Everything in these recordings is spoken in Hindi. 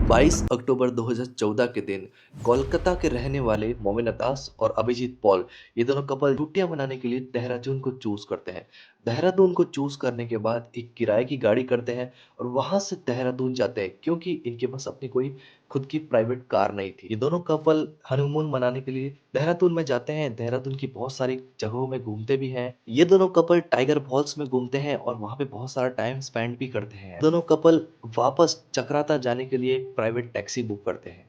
22 अक्टूबर 2014 के दिन कोलकाता के रहने वाले मोमिन अतास और अभिजीत पॉल ये दोनों कपल छुट्टियां मनाने के लिए देहरादून को चूज करते हैं। देहरादून को चूज करने के बाद एक किराए की गाड़ी करते हैं और वहां से देहरादून जाते हैं क्योंकि इनके पास अपनी कोई खुद की प्राइवेट कार नहीं थी। ये दोनों कपल हनीमून मनाने के लिए देहरादून में जाते हैं। देहरादून की बहुत सारी जगहों में घूमते भी हैं। ये दोनों कपल टाइगर फॉल्स में घूमते हैं और वहां पे बहुत सारा टाइम स्पेंड भी करते हैं। दोनों कपल वापस चक्राता जाने के लिए एक प्राइवेट टैक्सी बुक करते हैं।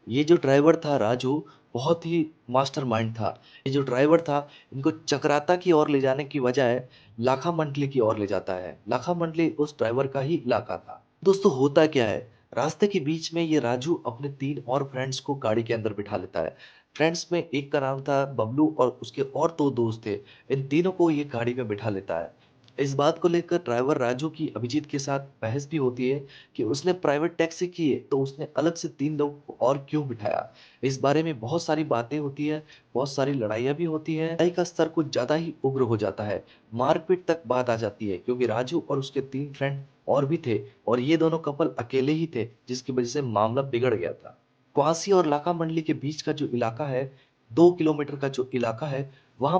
ये जो ड्राइवर था राजू, बहुत ही मास्टरमाइंड था। ये जो ड्राइवर था इनको चक्राता की ओर ले जाने की बजाय लाखा मंडली की ओर ले जाता है। लाखा मंडली उस ड्राइवर का ही इलाका था। दोस्तों होता क्या है, रास्ते के बीच में ये राजू अपने 3 और फ्रेंड्स को गाड़ी के अंदर बिठा लेता है। फ्रेंड्स में एक का नाम था बबलू और उसके और 2 दोस्त थे। इन तीनों को ये गाड़ी में बिठा लेता है। इस बात को लेकर ड्राइवर राजू की अभिजीत के साथ बहस भी होती है कि उसने प्राइवेट टैक्सी की है तो उसने अलग से 3 लोग को और क्यों बिठाया। इस बारे में बहुत सारी बातें होती है, बहुत सारी लड़ाइयाँ भी होती है। लड़ाई का स्तर कुछ ज़्यादा ही उग्र हो जाता है। मारपीट तक बात आ जाती है क्योंकि राजू और उसके 3 फ्रेंड और भी थे और ये दोनों कपल अकेले ही थे जिसकी वजह से मामला बिगड़ गया था। क्वासी और लाका मंडली के बीच का जो इलाका है, 2 किलोमीटर का जो इलाका है, वहां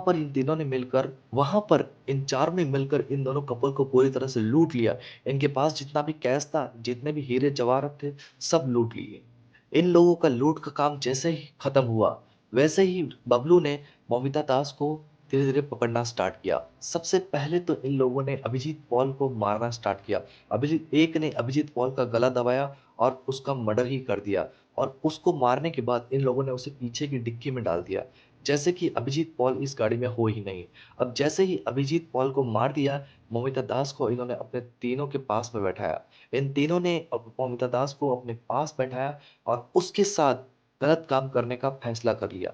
पर इन चारों ने मिलकर इन दोनों कपल को पूरी तरह से लूट लिया। इनके पास जितना भी कैश था, जितने भी हीरे जवाहरात थे, सब लूट लिए। इन लोगों का लूट का काम जैसे ही खत्म हुआ, वैसे ही बबलू ने मोमिता दास को धीरे धीरे पकड़ना स्टार्ट किया। सबसे पहले तो इन लोगों ने अभिजीत पॉल को मारना स्टार्ट किया। अभिजीत एक ने अभिजीत पॉल का गला दबाया और उसका मर्डर ही कर दिया। और उसको मारने के बाद इन लोगों ने उसे पीछे की डिक्की में डाल दिया, जैसे कि अभिजीत पॉल इस गाड़ी में हो ही नहीं। अब जैसे ही अभिजीत पॉल को मार दिया, मोमिता दास को इन्होंने अपने तीनों के पास में बैठाया। इन तीनों ने मोमिता दास को अपने पास बैठाया और उसके साथ गलत काम करने का फैसला कर लिया।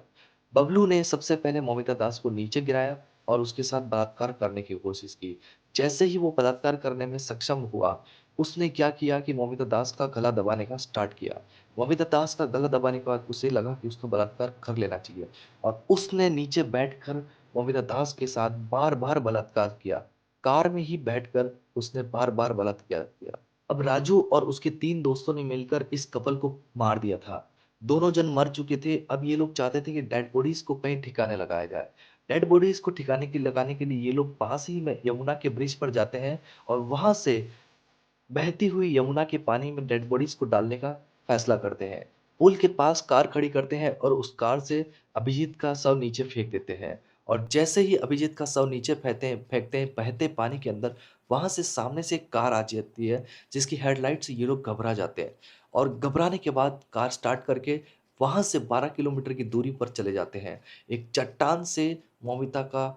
बबलू ने सबसे पहले मोमिता दास को नीचे गिराया और उसके साथ बलात्कार करने की कोशिश की। जैसे ही वो बलात्कार करने में सक्षम हुआ, उसने क्या किया कि मोमिता दास का गला दबाने का स्टार्ट किया। मोमिता दास का गला दबाने के बाद उसे लगा कि उसको बलात्कार कर लेना चाहिए और उसने नीचे बैठकर मोमिता दास के साथ बार बार बलात्कार किया। कार में ही बैठकर उसने बार बार बलात्कार किया। अब राजू और उसके 3 दोस्तों ने मिलकर इस कपल को मार दिया था। दोनों जन मर चुके थे। अब ये लोग चाहते थे कि डेड बॉडीज को कहीं ठिकाने लगाया जाए। डेड बॉडीज को ठिकाने के लगाने के लिए ये लोग पास ही में यमुना के ब्रिज पर जाते हैं और वहां से बहती हुई यमुना के पानी में डेड बॉडीज को डालने का फैसला करते हैं। पुल के पास कार खड़ी करते हैं और उस कार से अभिजीत का शव नीचे फेंक देते हैं। और जैसे ही अभिजीत का शव नीचे फेंकते हैं बहते पानी के अंदर, वहां से सामने से एक कार आ जाती है जिसकी हेडलाइट से ये लोग घबरा जाते हैं। और घबराने के बाद कार स्टार्ट करके वहां से 12 किलोमीटर की दूरी पर चले जाते हैं। एक चट्टान से मोमिता का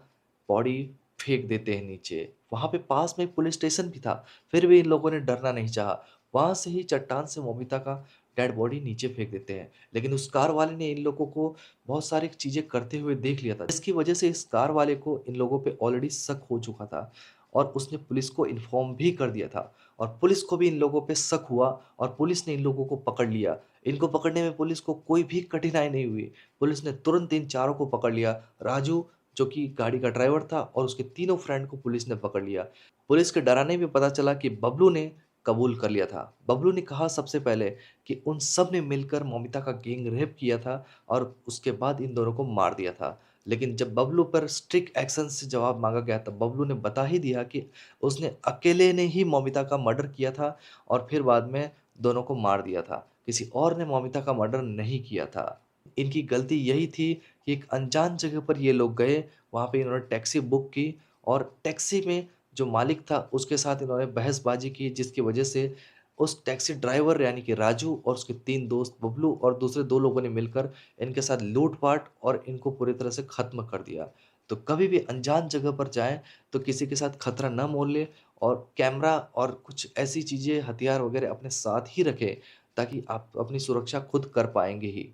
बॉडी फेंक देते हैं नीचे। वहां पे पास में एक पुलिस स्टेशन भी था, फिर भी इन लोगों ने डरना नहीं चाहा। वहां से ही चट्टान से मोमिता का डेड बॉडी नीचे फेंक देते हैं। लेकिन उस कार वाले ने इन लोगों को बहुत सारी चीजें करते हुए देख लिया था, जिसकी वजह से इस कार वाले को इन लोगों पे ऑलरेडी शक हो चुका था और उसने पुलिस को इन्फॉर्म भी कर दिया था। और पुलिस को भी इन लोगों पे शक हुआ और पुलिस ने इन लोगों को पकड़ लिया। इनको पकड़ने में पुलिस को कोई भी कठिनाई नहीं हुई। पुलिस ने तुरंत इन चारों को पकड़ लिया। राजू, जो कि गाड़ी का ड्राइवर था, और उसके तीनों फ्रेंड को पुलिस ने पकड़ लिया। पुलिस के डराने में पता चला कि बबलू ने कबूल कर लिया था। बबलू ने कहा सबसे पहले कि उन सब ने मिलकर मोमिता का गैंग रेप किया था और उसके बाद इन दोनों को मार दिया था। लेकिन जब बबलू पर स्ट्रिक्ट एक्शन से जवाब मांगा गया तब बबलू ने बता ही दिया कि उसने अकेले ने ही मोमिता का मर्डर किया था और फिर बाद में दोनों को मार दिया था। किसी और ने मोमिता का मर्डर नहीं किया था। इनकी गलती यही थी कि एक अनजान जगह पर ये लोग गए, वहाँ पे इन्होंने टैक्सी बुक की और टैक्सी में जो मालिक था उसके साथ इन्होंने बहसबाजी की, जिसकी वजह से उस टैक्सी ड्राइवर यानी कि राजू और उसके 3 दोस्त बबलू और दूसरे 2 लोगों ने मिलकर इनके साथ लूट-पाट और इनको पूरी तरह से खत्म कर दिया। तो कभी भी अनजान जगह पर जाएँ तो किसी के साथ खतरा ना मोल लें और कैमरा और कुछ ऐसी चीज़ें, हथियार वगैरह अपने साथ ही रखें ताकि आप अपनी सुरक्षा खुद कर पाएँगे ही।